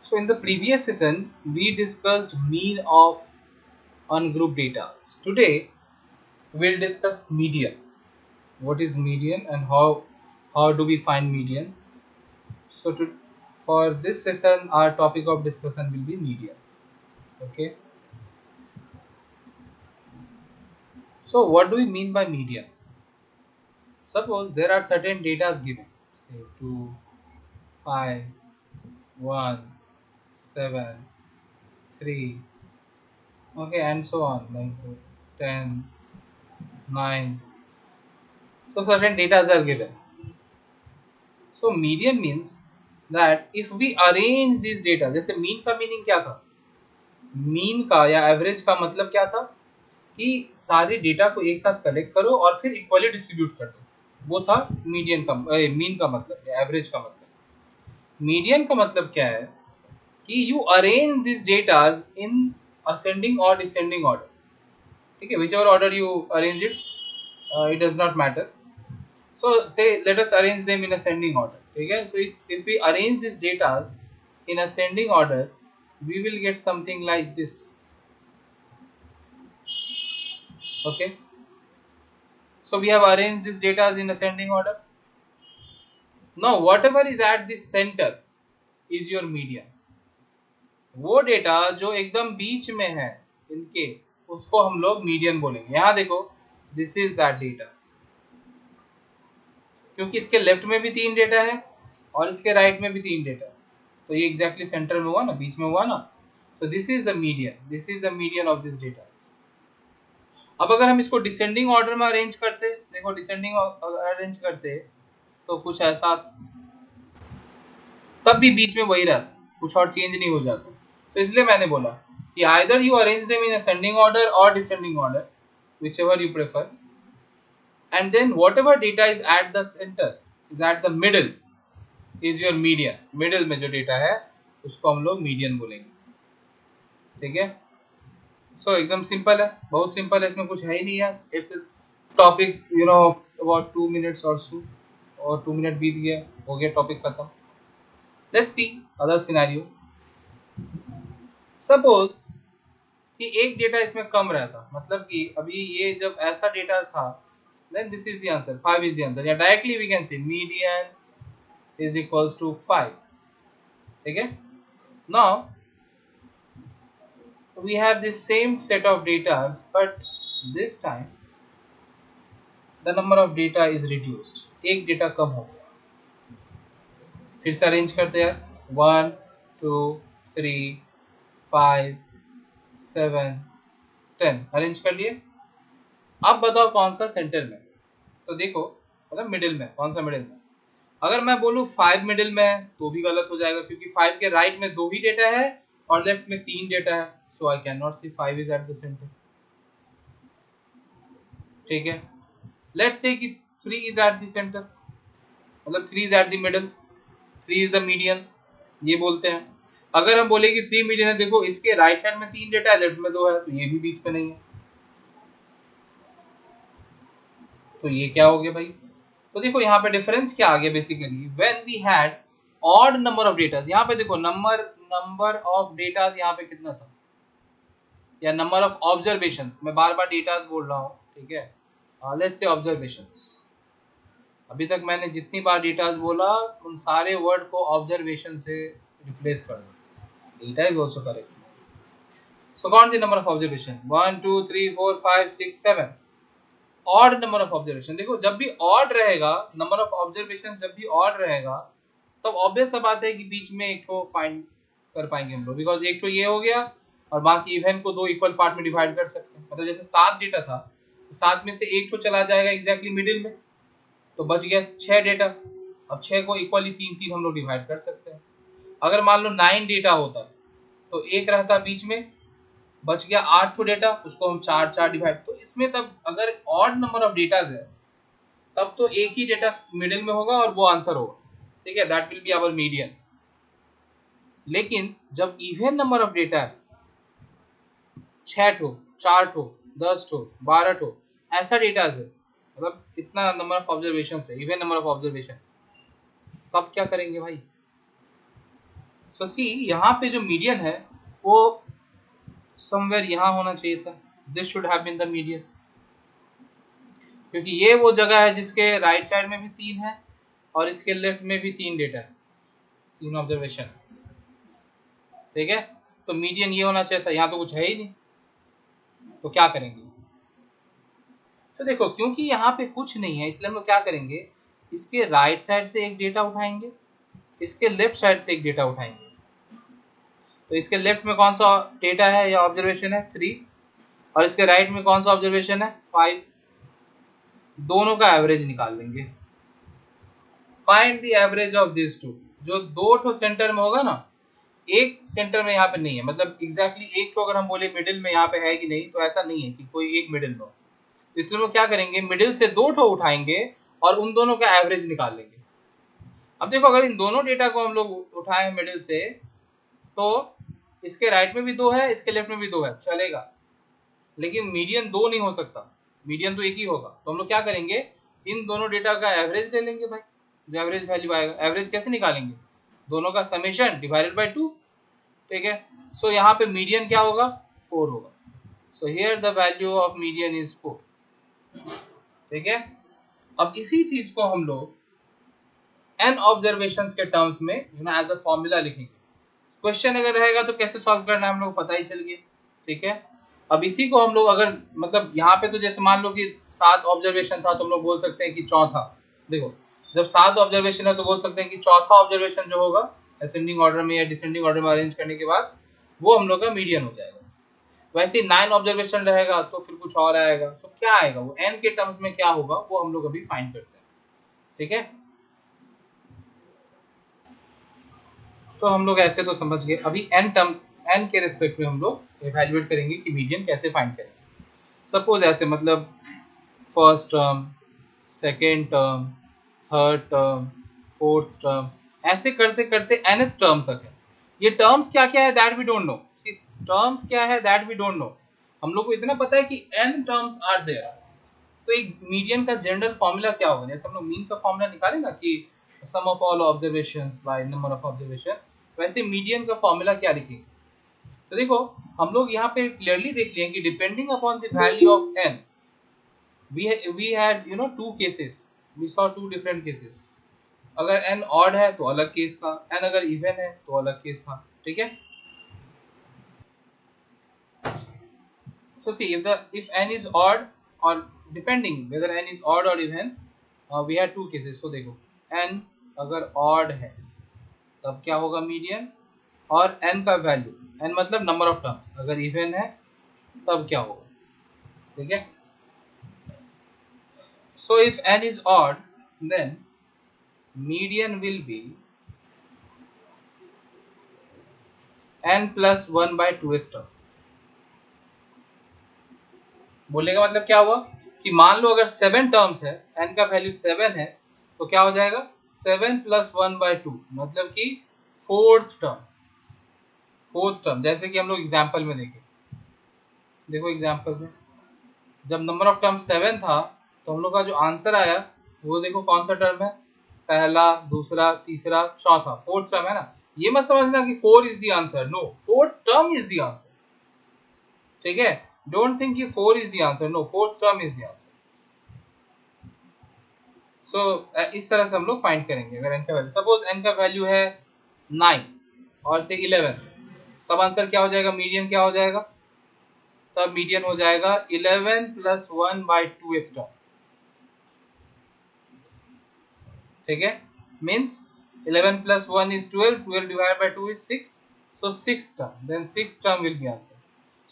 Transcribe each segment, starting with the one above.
So in the previous session, we discussed mean of ungrouped data. Today, we'll discuss median. What is median and how do we find median? So for this session, our topic of discussion will be median. Okay. So what do we mean by median? Suppose there are certain data given, say 2, 5, 1, 7, 3, okay, and so on, like 10, 9. So certain data are given. So median means that if we arrange these data, जैसे mean का meaning क्या था? Mean का या average का मतलब क्या था कि सारे डेटा को एक साथ कलेक्ट करो और फिर इक्वली डिस्ट्रीब्यूट कर दो, वो था मीडियन का मीन का मतलब या एवरेज का मतलब। मीडियन का मतलब क्या है कि you arrange this datas in ascending और डिसेंडिंग ऑर्डर, ठीक है, which ever order you arrange it, it does not matter. So say let us arrange them in ascending order. Okay, so if we arrange these data in ascending order, we will get something like this. Okay, so we have arranged these data in ascending order. Now whatever is at the center is your median. वो data जो एकदम बीच में है इनके, उसको हम लोग median बोलेंगे। यहाँ देखो, दिस इज दैट डेटा, क्योंकि इसके लेफ्ट में भी 3 डेटा है और इसके राइट में भी 3 डेटा है, तो ये एग्जैक्टली सेंटर में हुआ ना, बीच में हुआ ना। सो this is the median, this is the median of this data. अब अगर हम इसको डिसेंडिंग ऑर्डर में अरेंज करते, देखो डिसेंडिंग अरेंज करते तो कुछ ऐसा, तब भी बीच में वही रहता, कुछ और चेंज नहीं हो जाता। तो इसलिए मैंने बोला कि either you arrange them in ascending order और descending order, whichever you prefer, and then whatever data is at the center is at the middle is your median. Middle में जो डेटा है उसको हम लोग मीडियन बोलेंगे, ठीक है। सो एकदम सिंपल है, बहुत सिंपल है, इसमें कुछ है ही नहीं है। It's topic you know about 2 minutes और सो, और 2 मिनट बीत गया, हो गया टॉपिक खत्म। Let's see other scenario. Suppose कि एक डेटा इसमें कम रहता, मतलब कि अभी ये जब ऐसा डेटा था, then this is the answer, 5 is the answer, या directly we can say median is equals to 5, ठीक है। Now we have this same set of data, but this time the number of data is reduced, एक data कम हो गया। फिर से arrange करते हैं, 1 2 3 5 7 10 अरेंज कर लिए। अब बताओ कौन सा सेंटर में, तो देखो मतलब मिडिल में, कौन सा मिडिल में। अगर मैं बोलूं 5 मिडिल में है तो भी गलत हो जाएगा, क्योंकि 5 के राइट में 2 ही डेटा है और लेफ्ट में 3 डेटा है, so I can not see 5 is at the centre, ठीक है। लेट्स से कि 3 इज एट द सेंटर, मतलब 3 is at the middle, 3 is the median, ये बोलते हैं। अगर हम बोले कि 3 मीडियन है, देखो इसके राइट साइड में 3 डेटा है, लेफ्ट में 2 है, तो ये भी बीच में नहीं है, तो ये क्या हो गया भाई। तो देखो यहाँ पे डिफरेंस क्या आ गया, basically when we had odd number of data, यहाँ पे देखो नंबर ऑफ डेटा यहाँ पे कितना था, या नंबर ऑफ ऑब्जर्वेशंस, मैं बार बार डेटास बोल रहा हूँ, ठीक है। लेट्स से ऑब्जर्वेशंस, अभी तक मैंने जितनी बार डेटास बोला उन सारे वर्ड को ऑब्जर्वेशन से रिप्लेस कर दो, data is also correct. So count the number of observation, 1 2 3 4 5 6 7, odd number of observation. देखो जब भी ऑड रहेगा, नंबर ऑफ ऑब्जर्वेशन जब भी ऑड रहेगा, तब ऑब्वियस सा बात है कि बीच में एक तो फाइंड कर पाएंगे हम लोग, बिकॉज एक तो ये हो गया और बाकी इवन को 2 इक्वल पार्ट में डिवाइड कर सकते हैं। मतलब जैसे 7 डेटा था, तो 7 में से एक तो चला जाएगा एग्जैक्टली मिडिल में, तो बच गया 6 डेटा। अब 6 को इक्वली 3 हम लोग डिवाइड कर सकते हैं। अगर मान लो 9 डेटा होता तो एक रहता बीच में, बच गया 8 ठो डेटा, उसको हम 4 डिवाइड, तो इसमें तब अगर ऑड नंबर ऑफ डेटा है तब तो एक ही डेटा मिडिल में होगा और वो आंसर होगा, ठीक है, that will be our median. लेकिन जब इवन नंबर ऑफ डेटा है, 6 ठो 4 ठो 10 ठो 12 ठो ऐसा डेटा है, मतलब इतना नंबर ऑफ ऑब्जर्वेशन है, इवन नंबर ऑफ ऑब्जर्वेशन, तब क्या करेंगे भाई। तो सी यहाँ पे जो मीडियन है वो समवेयर यहाँ होना चाहिए था, this should have been the median, क्योंकि ये वो जगह है जिसके राइट साइड में भी 3 है और इसके लेफ्ट में भी 3 डेटा है, 3 ऑब्जर्वेशन, ठीक है। तो मीडियन ये होना चाहिए था, यहाँ तो कुछ है ही नहीं, तो क्या करेंगे? तो देखो क्योंकि यहाँ पे कुछ नहीं है इसलिए हम लोग क्या करेंगे, इसके राइट साइड से एक डेटा उठाएंगे, इसके लेफ्ट साइड से एक डेटा उठाएंगे। तो इसके लेफ्ट में कौन सा डेटा है या ऑब्जर्वेशन है 3, और इसके राइट में कौन सा ऑब्जर्वेशन है 5, दोनों का एवरेज निकाल लेंगे। Find the average of this two, जो दो ठो सेंटर में होगा ना, एक सेंटर में यहाँ पे नहीं है, मतलब एग्जैक्टली एक ठो अगर हम बोले मिडिल में यहाँ पे है कि नहीं, तो ऐसा नहीं है कि कोई एक मिडिल में हो, तो इसलिए हम क्या करेंगे, मिडिल से दो ठो उठाएंगे और उन दोनों का एवरेज निकाल लेंगे। अब देखो अगर इन दोनों डेटा को हम लोग उठाएं मिडिल से, तो इसके राइट में भी 2 है, इसके लेफ्ट में भी 2 है, चलेगा, लेकिन मीडियन 2 नहीं हो सकता, मीडियन तो एक ही होगा। तो हम लोग क्या करेंगे, इन दोनों डेटा का एवरेज ले लेंगे भाई, जो एवरेज वैल्यू आएगा। एवरेज कैसे निकालेंगे, दोनों का समेशन डिवाइडेड बाय 2, ठीक है। सो यहाँ पे मीडियन क्या होगा 4 होगा, so here the value of median is 4, ठीक है। अब इसी चीज को हम लोग n ऑब्जर्वेशंस के टर्म्स में एज अ फॉर्मूला लिखेंगे। क्वेश्चन अगर रहेगा तो कैसे सॉल्व करना है हम लोग पता ही चल गया, ठीक है। अब इसी को हम लोग अगर मतलब यहाँ पे तो जैसे मान लो कि 7 ऑब्जर्वेशन था, तो हम लोग बोल सकते हैं कि चौथा, देखो जब 7 ऑब्जर्वेशन है तो बोल सकते हैं कि चौथा ऑब्जर्वेशन जो होगा असेंडिंग ऑर्डर में या डिसेंडिंग ऑर्डर में अरेंज करने के बाद, वो हम लोग का मीडियन हो जाएगा। वैसे 9 ऑब्जर्वेशन रहेगा तो फिर कुछ और आएगा, तो क्या आएगा वो n के टर्म्स में क्या होगा वो हम लोग अभी फाइंड करते हैं, ठीक है। तो हम लोग ऐसे तो समझ गए, अभी n टर्म्स, n के रिस्पेक्ट में हम लोग इवैल्यूएट करेंगे कि मीडियन कैसे फाइंड करेंगे। सपोज ऐसे मतलब first term, second term, third term, fourth term, ऐसे करते करते nth टर्म तक है। ये टर्म्स क्या क्या है that we don't know, see terms क्या है दैट वी डोंट नो, हम लोग को इतना पता है कि n टर्म्स आर देयर। तो एक मीडियन का जनरल फॉर्मूला क्या होगा, जैसे हम लोग मीन का फॉर्मूला निकाले ना कि sum of all observations by number of observation, वैसे मीडियन का फॉर्मूला क्या लिखेंगे। तो देखो हम लोग यहाँ पे क्लियरली देख लिए कि depending upon the value of n, we had two cases, we saw two different cases। अगर n ऑड है तो अलग केस था, n अगर इवन है तो अलग केस था, ठीक है। So see if n is odd or depending whether n is odd or even, we had two cases। so देखो n अगर odd है तब क्या होगा मीडियन, और n का वैल्यू, n मतलब नंबर ऑफ टर्म्स, अगर इवन है तब क्या होगा, ठीक है। So if n is odd then median will be n plus 1 by 2th term। बोलने का मतलब क्या हुआ कि मान लो अगर 7 टर्म्स है, n का वैल्यू 7 है, तो क्या हो जाएगा 7 plus 1 by 2, मतलब कि फोर्थ टर्म। जैसे कि हम लोग एग्जाम्पल में देखें, देखो एग्जाम्पल में जब नंबर ऑफ टर्म 7 था तो हम लोग का जो आंसर आया वो देखो कौन सा टर्म है, पहला, दूसरा, तीसरा, चौथा, फोर्थ टर्म है ना। ये मत समझना कि 4 is the answer, no, fourth term is the answer, ठीक है। डोंट थिंक कि 4 is the answer, no, fourth term is the answer. So इस तरह से हम लोग फाइंड करेंगे। अगर n का वैल्यू, सपोज n का वैल्यू है 9 और से 11, तब आंसर क्या हो जाएगा, मीडियन क्या हो जाएगा, तब मीडियन हो जाएगा 11 plus 1 by 2th टर्म, ठीक है। Means 11 plus 1 is 12, 12 divided by 2 is 6, so 6th term, then 6th term will be answer।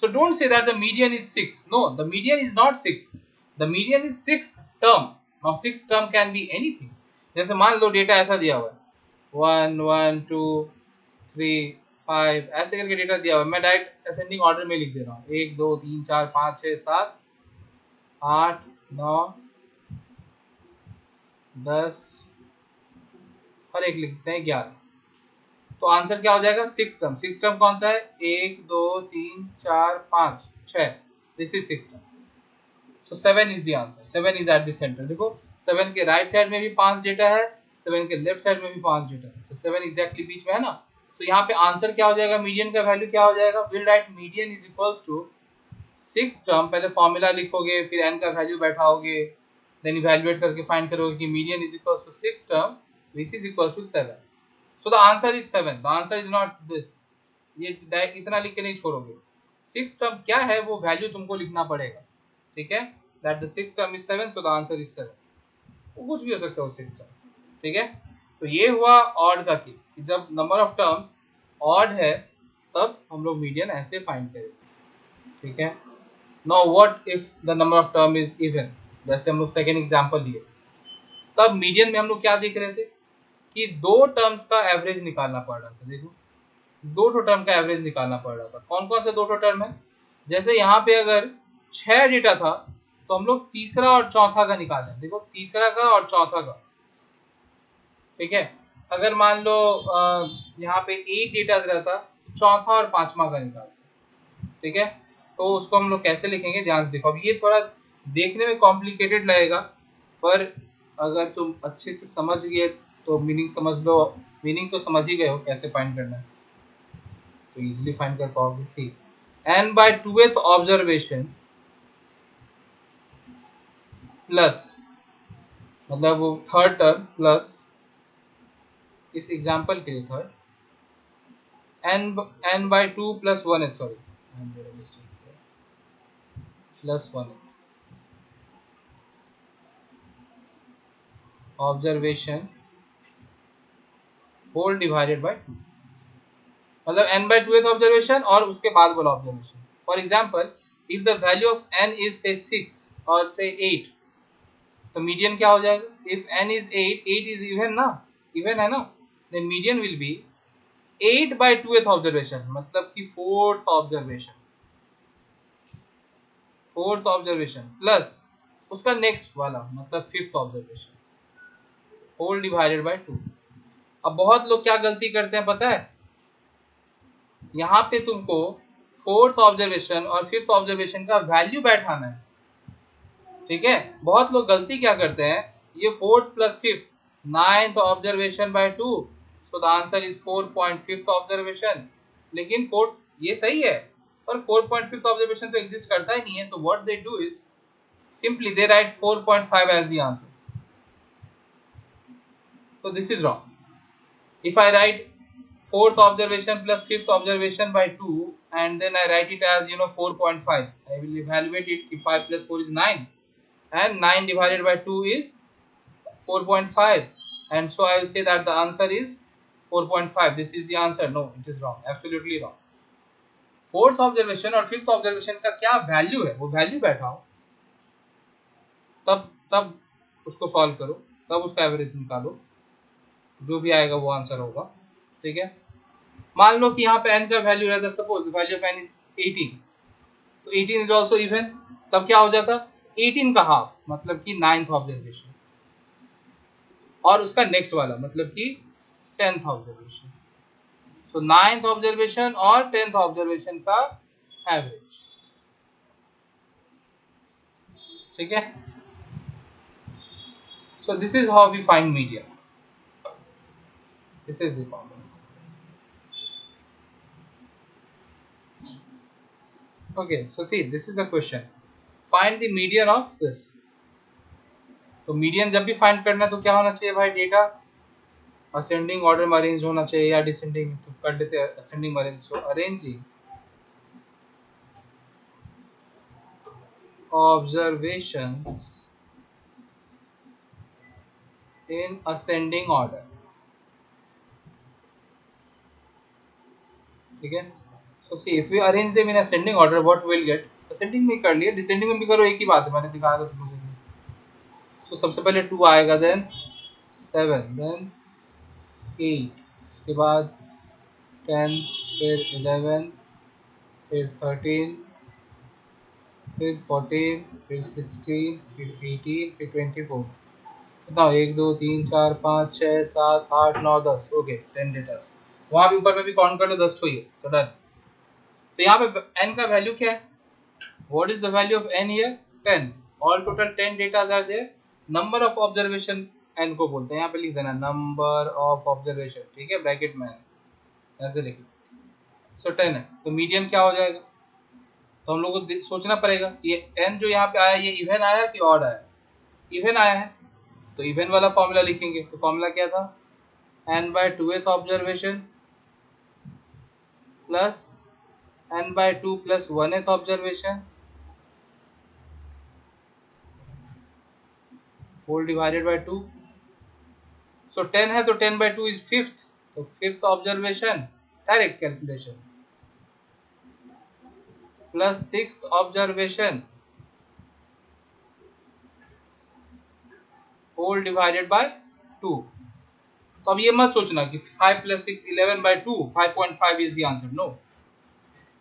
So don't say that the median is 6, no, the median is not 6, the median is 6th term। Now 6th term can be anything, जैसे मान लो data ऐसा दिया हुआ है 1 1 2 3 5 ऐसे करके data दिया हुआ है, मैं डायरेक्ट असेंडिंग ऑर्डर में लिख दे रहा हूँ 1 2 3 4 5 6 7 8 9 10 और एक लिखते हैं 11, तो आंसर क्या हो जाएगा 6th टर्म। 6th टर्म कौन सा है, 1 2 3 4 5 6, this is 6th term. So 7 is the answer, 7 is at the centre. देखो 7 के राइट साइड में भी 5 डेटा है, 7 के लेफ्ट साइड में भी 5 डेटा है, तो 7 एग्जैक्टली बीच में है ना, तो यहाँ पे आंसर क्या हो जाएगा, मीडियन का वैल्यू क्या हो जाएगा, will write median is equals to six term, पहले फॉर्मूला लिखोगे फिर n का वैल्यू बैठाओगे, देन इवैल्यूएट करके फाइंड करोगे कि median is equals to six term which is equals to 7. So the answer is 7. The answer is not this, ये इतना लिख के नहीं छोड़ोगे. सिक्स टर्म क्या है वो वैल्यू तुमको लिखना पड़ेगा, ठीक है. That the six term is 7, so the answer is 7. वो कुछ भी हो सकता है वो सिक्स टर्म, ठीक है. तो ये हुआ ऑड का केस कि जब नंबर ऑफ टर्म्स ऑड है तब हम लोग मीडियन ऐसे फाइंड करेंगे, ठीक है. Now what if the number of term is even, जैसे हम लोग सेकंड एग्जांपल लिए, तब मीडियन में हम लोग क्या देख रहे थे कि दो टर्म्स का एवरेज निकालना पड़ रहा था. देखो दो टो टर्म का एवरेज निकालना पड़ रहा था. कौन कौन से दो टो टर्म है, जैसे यहाँ पे अगर 6 डेटा था तो हम लोग तीसरा और चौथा का निकालें. देखो तीसरा का और चौथा का, ठीक है. अगर मान लो यहाँ पे 8 डेटा रहता, चौथा और पांचवा का निकालते, ठीक है. तो उसको हम लोग कैसे लिखेंगे, ध्यान से देखो. अब ये थोड़ा देखने में कॉम्प्लिकेटेड लगेगा, पर अगर तुम अच्छे से समझ गए तो मीनिंग समझ लो, मीनिंग तो समझ ही गए हो कैसे फाइंड करना है, तो इजीली फाइंड कर पाओगे. See n by 2th observation plus, मतलब वो थर्ड टर्म प्लस, इस एग्जांपल के लिए third, n by 2 plus 1, sorry plus 1 observation whole divided by 2, मतलब n by 2th ऑब्जर्वेशन और उसके बाद वाला observation. For example if the value of n is से 6 और से 8, तो मीडियन क्या हो जाएगा. If n is 8, 8 is even ना, इवन है ना, then median will be 8 by 2th observation, मतलब कि फोर्थ ऑब्जर्वेशन प्लस उसका नेक्स्ट वाला मतलब fifth observation whole divided by 2. अब बहुत लोग क्या गलती करते हैं पता है, यहाँ पे तुमको फोर्थ ऑब्जर्वेशन और फिफ्थ ऑब्जर्वेशन का वैल्यू बैठाना है, ठीक है. बहुत लोग गलती क्या करते हैं, ये fourth plus fifth, ninth observation bye 2, so the answer is 4.5th observation. लेकिन फोर्थ ये सही है, पर 4.5th ऑब्जर्वेशन तो एग्जिस्ट करता ही नहीं है. So what they do is simply they write 4.5 as the answer. So this is wrong. If I write fourth observation plus fifth observation by 2 and then I write it as 4.5, I will evaluate it. If 5 plus 4 is 9 and 9 divided by 2 is 4.5, and so I will say that the answer is 4.5. This is the answer. No, it is wrong, absolutely wrong. Fourth observation और fifth observation का क्या value है वो value बैठाओ, तब उसको solve करो, तब उसका एवरेज निकालो, जो भी आएगा वो आंसर होगा, ठीक है. मान लो कि यहाँ पे n का वैल्यू रहता, suppose value of n is 18, तो 18 इज आल्सो इवन, तब क्या हो जाता 18 का हाफ, मतलब कि 9th ऑब्जर्वेशन और उसका नेक्स्ट वाला मतलब कि 10th ऑब्जर्वेशन. सो 9th ऑब्जर्वेशन और 10th ऑब्जर्वेशन का एवरेज, ठीक है. So this is how we find median. This is the formula. Okay, so see, this is the question. Find the median of this. तो median जब भी find करना है तो क्या होना चाहिए भाई, डेटा असेंडिंग ऑर्डर में अरेंज होना चाहिए या डिसेंडिंग, तो कर लेते हैं असेंडिंग में arrange. So arranging observations in ascending order, ठीक है. So see if we arrange them in ascending order what will get, ascending में कर लिया, डिसेंडिंग में भी करो, एक ही बात है, मैंने दिखाया था तुम लोगों को. सो सबसे पहले 2 आएगा, देन 7, देन 8, उसके बाद 10, फिर 11, फिर 13, फिर 14, फिर 16, फिर 18, फिर 24. कितना, 1 2 3 4 5 6 7 8 9 10. Okay 10 data. वहाँ भी ऊपर में भी काउंट कर लो, 10 तो ही है, तो डन. तो यहाँ पे n का वैल्यू क्या है, what is the value of n here, 10. All total 10 datas are there. Number of observation n को बोलते हैं, यहाँ पे लिख देना नंबर ऑफ ऑब्जर्वेशन, ठीक है, ब्रैकेट में. ऐसे लिख लो। सो 10 है तो मीडियन क्या हो जाएगा, तो हम लोग को सोचना पड़ेगा ये n जो यहाँ पे आया ये इवन आया कि ऑड आया, इवन आया है तो इवन वाला फॉर्मूला लिखेंगे। तो फॉर्मूला क्या था, n/2th observation plus n/2 plus 1th observation whole divided by 2। सो 10 है तो 10/2 इज फिफ्थ, तो fifth observation direct calculation plus sixth observation whole divided by 2। तो अब ये मत सोचना कि 5 + 6 11/2 5.5 is the answer. No,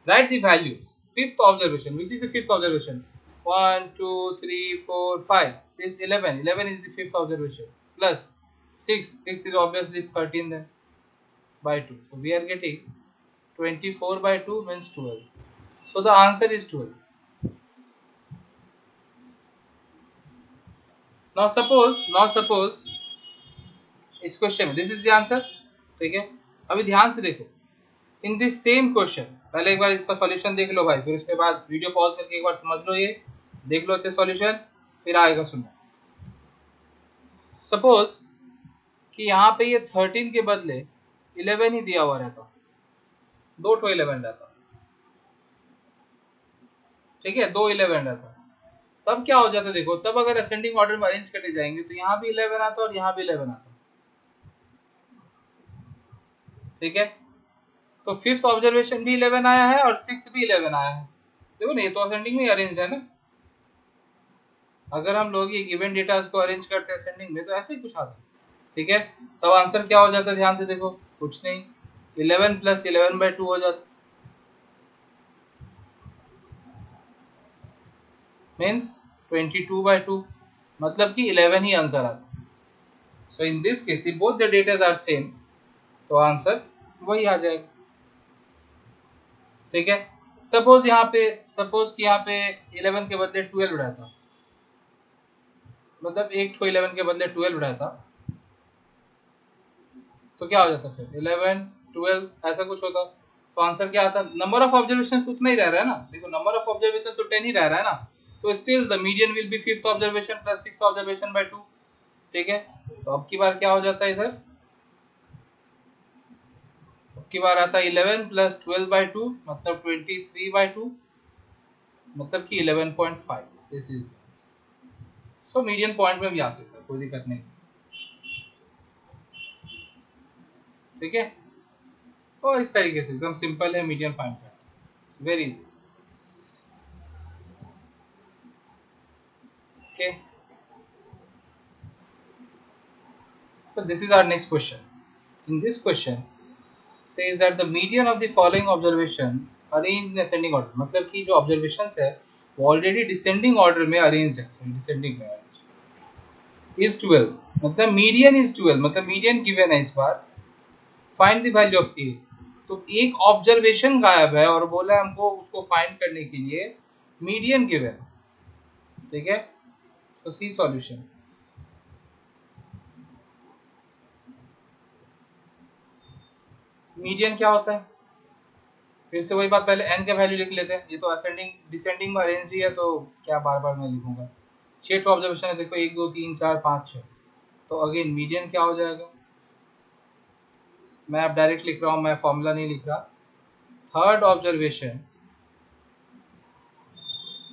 write the value fifth observation. Which is the fifth observation? 1 2 3 4 5 is 11. 11 is the fifth observation plus 6 6 is obviously 13 then by 2. So we are getting 24/2 means 12. So the answer is 12. Now suppose इस question में this is the answer. ठीक है, अभी ध्यान से देखो in this same question, पहले एक बार इसका सॉल्यूशन देख लो भाई, फिर उसके बाद वीडियो पॉज करके एक बार समझ लो, ये देख लो अच्छे सॉल्यूशन, फिर आएगा सुनना। सपोज कि यहाँ पे ये 13 के बदले 11 ही दिया हुआ रहता, 2 ठो 11 रहता, ठीक है 2 11 रहता, तब क्या हो जाता देखो, तब अगर असेंडिंग ऑर्डर में अरेंज करने जाएंगे तो यहाँ भी 11 आता और यहाँ भी 11 आता। ठीक है, तो फिफ्थ ऑब्जर्वेशन भी 11 आया है और सिक्स्थ भी 11 आया है। देखो ना ये तो असेंडिंग में अरेंज है ना, अगर हम लोग ये गिवन डेटा को अरेंज करते हैं असेंडिंग में तो ऐसे ही कुछ आता। ठीक है, तब आंसर क्या हो जाता है, ध्यान से देखो, कुछ नहीं 11 + 11/2 हो जाता, मीन्स 22/2, मतलब कि 11 ही आंसर आता। So in this case if both the datas are same तो आंसर वही आ जाएगा। ठीक है, सपोज कि यहाँ पे 11 के बदले 12 रहता, मतलब एक ठो 11 के बदले 12 रहता, तो क्या हो जाता फिर 11 12 ऐसा कुछ होता, तो आंसर क्या आता, नंबर ऑफ ऑब्जर्वेशन उतना ही रह रहा है ना, देखो नंबर ऑफ ऑब्जर्वेशन तो 10 ही रह रहा है ना, तो still the median will B fifth observation plus sixth observation bye 2। ठीक है, तो अब की बार क्या हो जाता है इधर, अब की बार आता है 11 + 12/2 मतलब 23/2 मतलब कि 11.5। This is so median point में भी आ सकता है, कोई दिक्कत नहीं। ठीक है, तो इस तरीके से एकदम सिंपल है मीडियन फाइंड करना, very easy. Okay, so this is our next question. In this question says that the median of the following observation arranged in ascending order, मतलब कि जो observations है वो ऑलरेडी डिसेंडिंग ऑर्डर में arranged है, descending में arranged, is 12, मतलब median is 12, मतलब मीडियन गिवन है इस बार, फाइंड द वैल्यू ऑफ ए। तो एक ऑब्जर्वेशन गायब है और बोला हमको उसको फाइंड करने के लिए मीडियन गिवन। ठीक है, तो सी सॉल्यूशन। मीडियन क्या होता है, फिर से वही बात, पहले n का वैल्यू लिख लेते हैं, ये तो असेंडिंग डिसेंडिंग में अरेंज ही है तो क्या बार बार मैं लिखूंगा। 6 ऑब्जर्वेशन है, देखो 1 2 3 4 5 6, तो अगेन मीडियन क्या हो जाएगा, मैं अब डायरेक्ट लिख रहा हूँ, मैं फॉर्मूला नहीं लिख रहा, third observation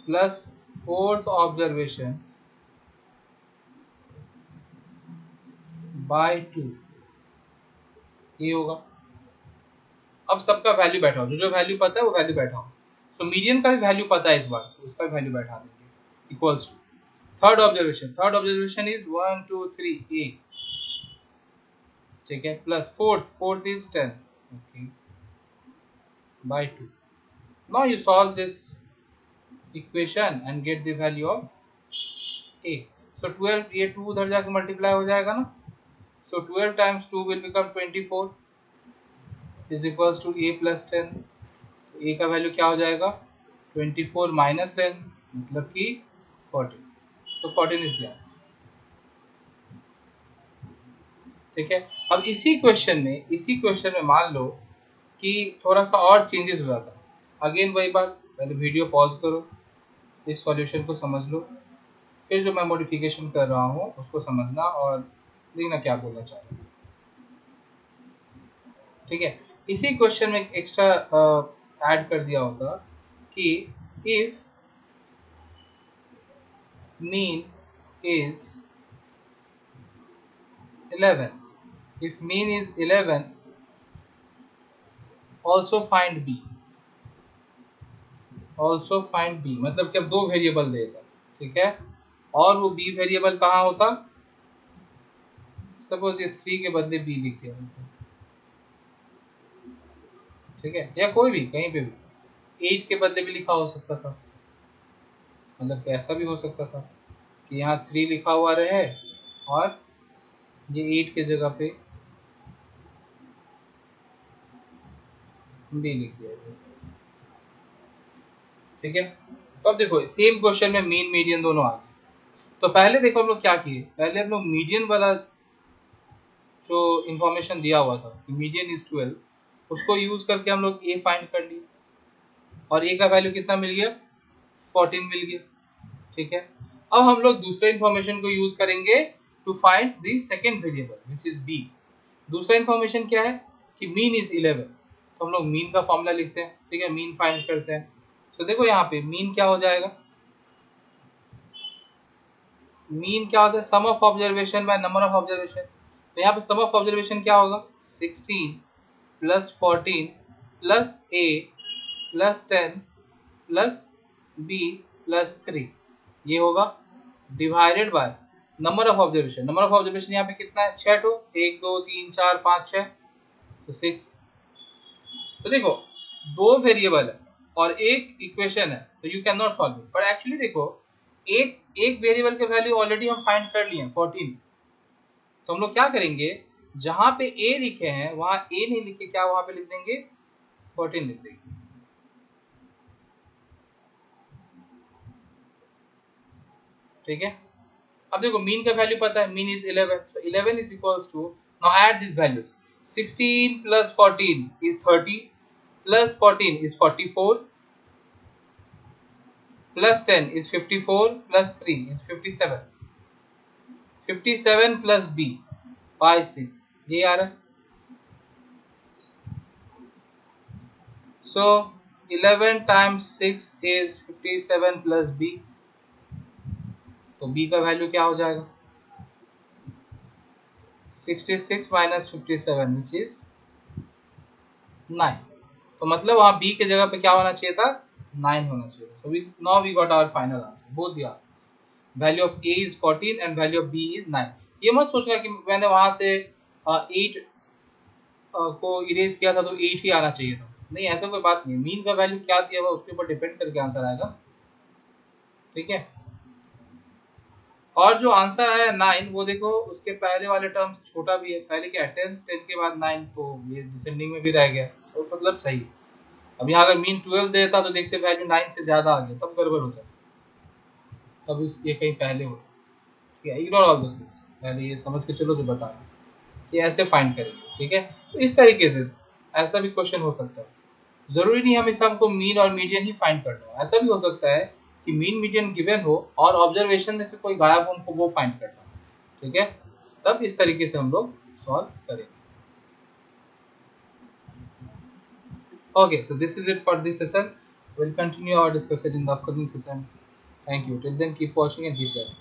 plus fourth observation bye 2, ये होगा। अब सबका वैल्यू बैठाओ, जो जो वैल्यू पता है वो वैल्यू बैठाओ। सो मीडियन का भी वैल्यू पता है इस बार, तो उसका भी वैल्यू बैठा देंगे, equals to third observation is 1 2 3 8, ठीक है, plus fourth is 10, okay, by 2। Now you solve this equation and get the value of a। So 12, ये 2 उधर जाके मल्टीप्लाई हो जाएगा ना, so 12 times 2 will become 24 is equals to a + 10। तो a का वैल्यू क्या हो जाएगा, 24 - 10 मतलब कि 14, तो 14 इज द आंसर। ठीक है, अब इसी क्वेश्चन में मान लो कि थोड़ा सा और चेंजेस हो जाता है। अगेन वही बात, पहले वीडियो पॉज करो, इस सॉल्यूशन को समझ लो, फिर जो मैं मॉडिफिकेशन कर रहा हूँ उसको समझना और देखना क्या बोलना चाह रहा हूँ। ठीक है, इसी क्वेश्चन में एक्स्ट्रा ऐड कर दिया होता कि if mean is 11, if mean is 11 also find b, also find b मतलब कि अब दो वेरिएबल देता, ठीक है, और वो b वेरिएबल कहाँ होता, सपोज ये 3 के बदले b लिख दिया, ठीक है, या कोई भी कहीं पे भी 8 के बदले भी लिखा हो सकता था, मतलब कि ऐसा भी हो सकता था कि यहाँ 3 लिखा हुआ रहे और ये 8 के जगह पे b लिख दिया जाए, ठीक है। तो अब देखो सेम क्वेश्चन में मीन मीडियन दोनों आ गए। तो पहले देखो हम लोग क्या किए, पहले हम लोग मीडियन वाला जो इंफॉर्मेशन दिया हुआ था कि मीडियन इज 12, उसको यूज करके हम लोग ए फाइंड कर लिए और ए का वैल्यू कितना मिल गया, 14 मिल गया, ठीक है। अब हम लोग दूसरे इंफॉर्मेशन को यूज करेंगे to find the second variable which is B. दूसरा इंफॉर्मेशन क्या है कि मीन इज 11, तो हम लोग मीन का फॉर्मूला लिखते हैं, ठीक है, मीन फाइंड करते हैं। तो देखो यहाँ पे मीन क्या हो जाएगा, मीन क्या होता है, sum of observation by number of observation. तो यहाँ पे सम ऑफ ऑब्जर्वेशन क्या होगा, 16 प्लस 14 प्लस ए प्लस 10 प्लस बी प्लस 3, ये होगा divided by number of observation. Number of observation यहाँ पे कितना है, 6 टू 1 2 3 4 5 6, तो 6। तो देखो दो वेरिएबल है और एक इक्वेशन है, तो you can not solve it, but actually देखो एक एक वेरिएबल के वैल्यू ऑलरेडी हम फाइंड कर लिए हैं 14। तो हम लोग क्या करेंगे, जहां पे ए लिखे हैं वहां ए नहीं लिखे, क्या वहां पे लिख देंगे 14 लिख देंगे, ठीक है। अब देखो मीन का वैल्यू पता है, mean is 11, so 11 is equals to, now add these values, 16 plus 14 is 30 plus 14 is 44 plus 10 is 54 plus 3 is 57, 57 plus b by 6, ये आ रहा है। So 11 times 6 is 57 plus b, तो b का वैल्यू क्या हो जाएगा, 66 minus 57 which is 9। तो मतलब वहां b के जगह पे क्या होना चाहिए था, 9 होना चाहिए था। So now we got our final answer, both the answers, value of a is 14 and value of b is 9। ये मत सोचना कि मैंने वहां से 8 को इरेज किया था तो 8 ही आना चाहिए था, नहीं, ऐसा कोई बात नहीं। मीन का वैल्यू क्या दिया हुआ उसके ऊपर डिपेंड करके आंसर आएगा, ठीक है। और जो आंसर आया 9, वो देखो उसके पहले वाले टर्म से छोटा भी है, पहले क्या है 10, 10 के बाद 9, तो ये डिसेंडिंग में भी रह गया, तो मतलब सही है। अब यहाँ अगर मीन 12 देता तो देखते वैल्यू 9 से ज्यादा आ गया, तब गड़बड़ हो जाता, तब ये कहीं पहले होता, ठीक है। इग्नोर ऑल दोस थिंग्स, पहले ये समझ के चलो जो बता रहा हूं कि ऐसे फाइंड करेंगे, ठीक है। तो इस तरीके से ऐसा भी क्वेश्चन हो सकता है, जरूरी नहीं हमेशा हमको मीन और मीडियन ही फाइंड करना हो, ऐसा भी हो सकता है कि मीन मीडियन गिवन हो और ऑब्जर्वेशन में से कोई गायब हो, हमको वो फाइंड करना हो, ठीक है। तब इस तरीके से हम लोग सॉल्व करेंगे। Okay, so this is it for this session. We'll continue our discussion in the upcoming session. Thank you. Till then, keep watching and keep learning.